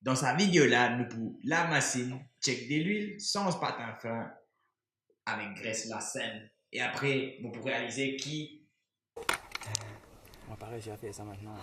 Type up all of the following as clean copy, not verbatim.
Dans sa vidéo là, nous pouvons la machine, check de l'huile sans patin fin avec graisse la scène. Et après, vous pourrez réaliser qui. On va pas réussir à faire ça maintenant.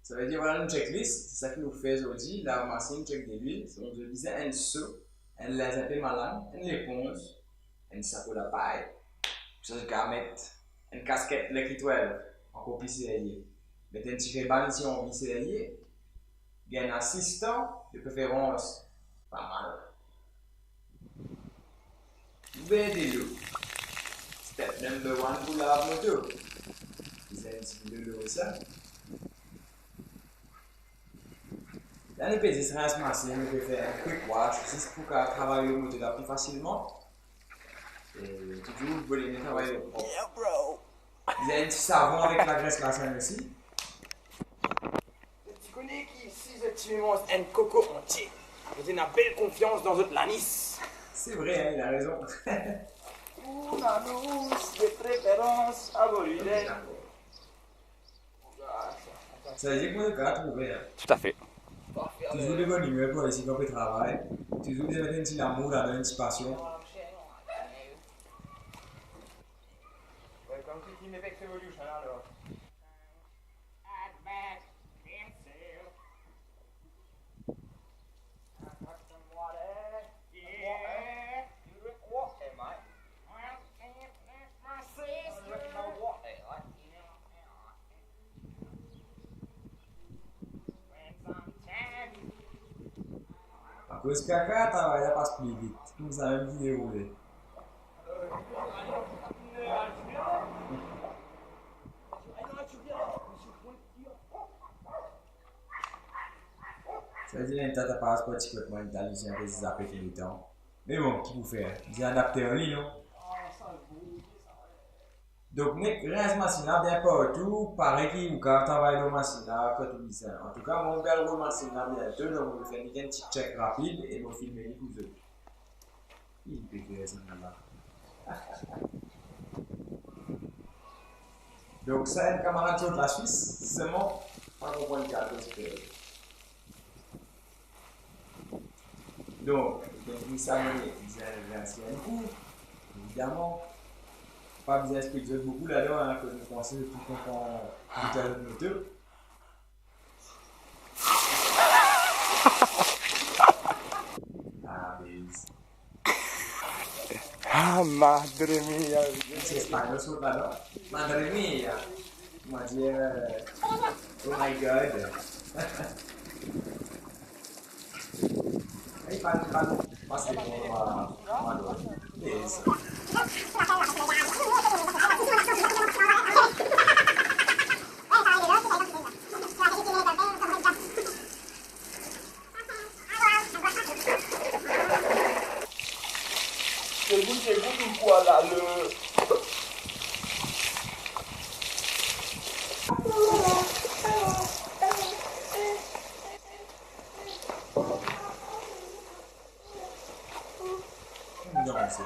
Ça veut dire voilà une checklist, c'est ça que nous faisons aujourd'hui. La machine check de l'huile, on disait un saut, un les appels malin, une éponge, un sac à paille. Ça je vais mettre une casquette l'écritoire en copie serrée. Mettre un petit ruban si on veut serré. Il y a un assistant, de préférence pas mal. Vidéo. Step number 1 pour la moto. Vous avez un petit vidéo de ça. Dans les petits transmissions, on peut faire un quick wash juste pour travailler le moteur plus facilement. Et toujours, vous voulez travailler le propre. Yeah, bro. Vous avez un petit savon avec la graisse la scène aussi. Tu connais qui ici, tu manges un coco entier. Vous avez une belle confiance dans votre lanis. C'est vrai, hein, il a raison. Una luz de préférence à vos lunettes. Ça veut dire qu'on est prêt à trouver. Hein. Tout à fait. Toujours de bonne humeur pour ici qu'on peut travailler. Toujours de mettre un petit amour, une petite passion. Welcome to Team Effect Revolution alors. À cause caca, travailler passe plus vite. Comme ça, même qui déroule. Ça veut dire que tu passe pratiquement intelligent pour se zapper tout le temps. Mais bon, qui vous fait? Vous adapté en ligne, non? Donc, reste machine là bien partout, pareil qu'il vous travaille dans machine là, quand tu dis ça. En tout cas, mon bel machine là bientôt, donc on va faire un petit check rapide et on filmer les coups. Il peut faire ça là. Donc, ça, un camarade de la Suisse, seulement, pas comprendre le cas de donc, vous savez, vous avez un coup, évidemment. Pas besoin d'expliquer beaucoup là-dedans, hein, que je pensais que tout comprend tout à l'heure de moteur. Ah, mais. Ah, madre mia. C'est espagnol sur là-dedans. Madre mia. On va dire. Oh my god. Aí, passei por uma dor. Isso. C'est vous quoi là le. Non, c'est.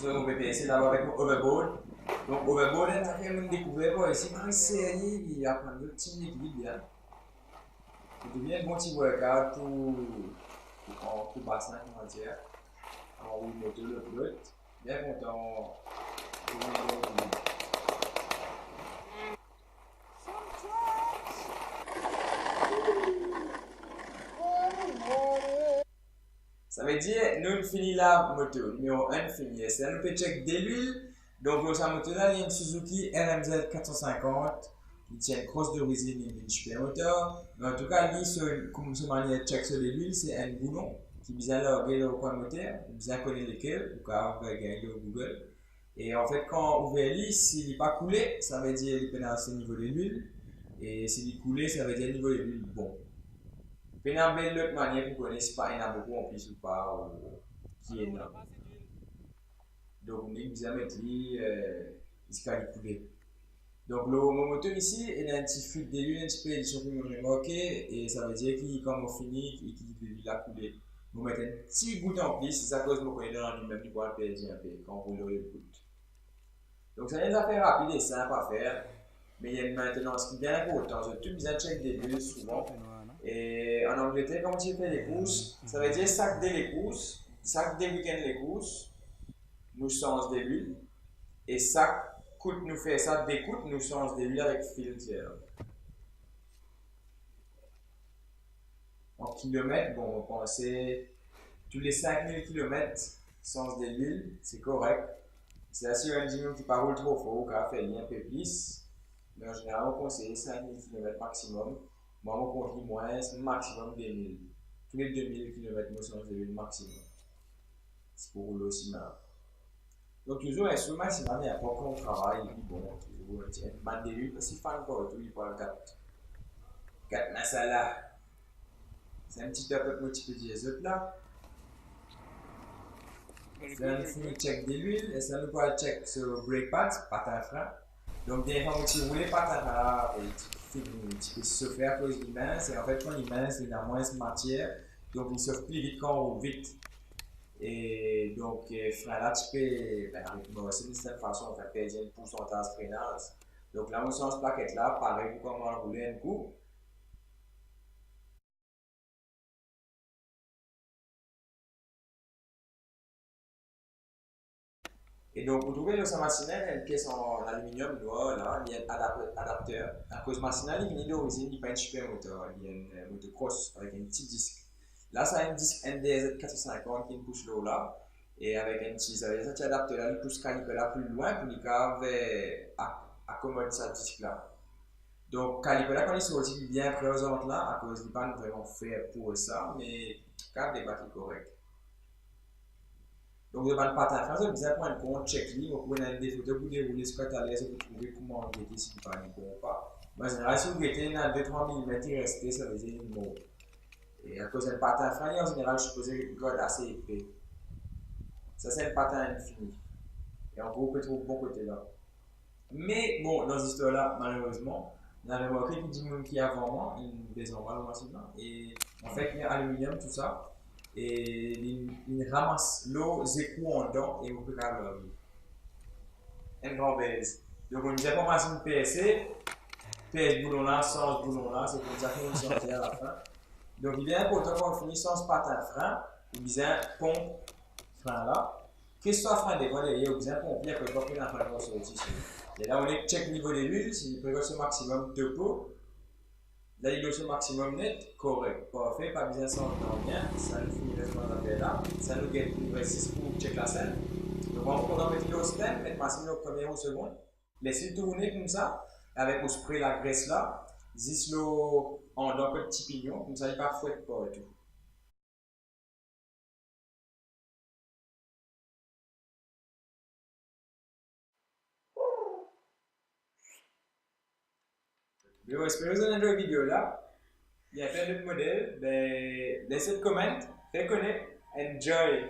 On va essayer d'avoir avec mon overboard. Donc, overboard, on a fait une découverte ici. Quand c'est il y a plein de petits équilibres. C'est bien bon petit workout pour bassin, on va dire. En haut de moto, le brut. Bien content. Ça veut dire, nous finissons la moto. Numéro 1 fini. C'est un peu check de l'huile. Donc, dans sa moto là, il y a une Suzuki RMZ 450 qui tient une crosse d'origine et une super moteur. Mais en tout cas, lui, comme ce manière check sur l'huile, c'est un boulon qui vient regarder le coin moteur, bien connaître lesquels, ou quand on va regarder au Google. Et en fait, quand on ouvre l'huile, s'il n'est pas coulé, ça veut dire qu'il est au niveau de l'huile. Et s'il est coulé, ça veut dire le niveau de l'huile bon. Puis, il y a une autre manière pour connaître si pas il y en a beaucoup en plus ou pas, ou qui est là. Donc, on est bien mettre lui, il se calcule. Donc, le mon moteur ici, il a un petit fluide d'élu, un petit peu d'édition que vous remarquez, et ça veut dire qu'il, quand on finit, il a coulé. Vous mettez un petit goutte en plus, c'est ça cause vous connaissez dans lui-même, il pourra le perdre un peu quand vous le goutte. Donc, c'est des affaires rapides et simples à faire, mais il y a une maintenance qui est bien importante. J'ai tout besoin de check des bulles souvent. Et en Angleterre, quand tu fais les courses, ça veut dire chaque dès les courses, chaque des week-ends les courses, nous changeons des bulles, et chaque coûte nous fait ça, d'écoute, nous change des huiles avec filtre. En kilomètres, bon, on pensait tous les 5000 km change des huiles, c'est correct. C'est assuré un dimanche qui parle trop fort, qui a fait un peu plus. Mais en général, on conseille 5000 km maximum. Moi, on compte moins, maximum 2000. Tous les 2000 km, nous change des huiles maximum. C'est pour rouler aussi mal. Donc, toujours un sous maximum, il y a pas qu'on travaille, et puis bon, toujours un petit bande de huile, parce qu'il fait encore tout, il parle 4 masala. C'est un petit peu multiplié les autres là. C'est un fini check de l'huile, et ça nous peut check sur brake pads, patin frein. Donc, des fois, on roule les patins là, et tu peux se faire à cause de l'immense, et en fait, quand l'immense, il a moins de matière, donc il sauve plus vite quand on roule vite. Et donc, frein là, tu peux, ben, avec une certaine façon, on fait perdre un pourcentage de freinage. Donc, la motion de plaquette là, pareil pour comment rouler un coup. Et donc, pour trouver le machinelle, il y a une pièce en aluminium noir, là, il y a un adapteur. À cause machinelle, il est d'origine, il n'y a pas une super moteur, il y a une motocross avec un petit disque. Là, ça a un disque NDZ 450 qui est une pousse l'eau là. Et avec un petit, ça veut dire que cet adapteur là, il pousse calibre là plus loin pour qu'il accommode ce disque là. Donc, calibre là, quand il sorti bien présente là, à cause du pas vraiment fait pour ça, mais quand des batteries correctes. Donc, devant le patin frein, c'est bien prendre un compte, check-li, vous pouvez des photos pour dérouler ce que tu as l'air, vous trouver comment on guetter si vous ne bon pas. Mais en général, si vous guettez dans 2-3 mm, il reste, ça veut dire une mot. Et à cause d'un patin frein, en général, je suppose une corde assez épais. Ça, c'est un patin infini. Et en gros, on peut trouver bon côté là. Mais bon, dans cette histoire-là, malheureusement, on a remarqué qu'il dit qu'il y a vraiment une désemballe maintenant. Et en fait, il y a aluminium, tout ça. Et il ramasse l'eau, écouts en dedans et on peut faire un grand baise. Donc on disait pas passer une PSC, PS boulon là, sans boulon là, c'est comme ça qu'on sortit à la fin. Donc il est important quand on finit sans ce patin frein, il disait pompe frein là. Qu'est-ce que soit frein des volets, il y a besoin pompier que pas prendre la frein pour sortir. Et là on est check niveau de l'huile, s'il prévoit ce maximum de pot. Là, il est au maximum net, correct, parfait, pas besoin de s'entendre bien, ça nous finit le temps d'appel là, ça nous gagne une 6 pour check la scène. Donc, on va mettre le stem, mettre ma signe au premier ou second, laisser tourner comme ça, avec au spray la graisse là, 10 l'eau en dans le petit pignon, comme ça il pas fouette pas et tout. Bon, j'espère que vous avez aimé la vidéo là. Il y a plein d'autres modèles. Ben, laissez un comment, faites connaître, enjoy!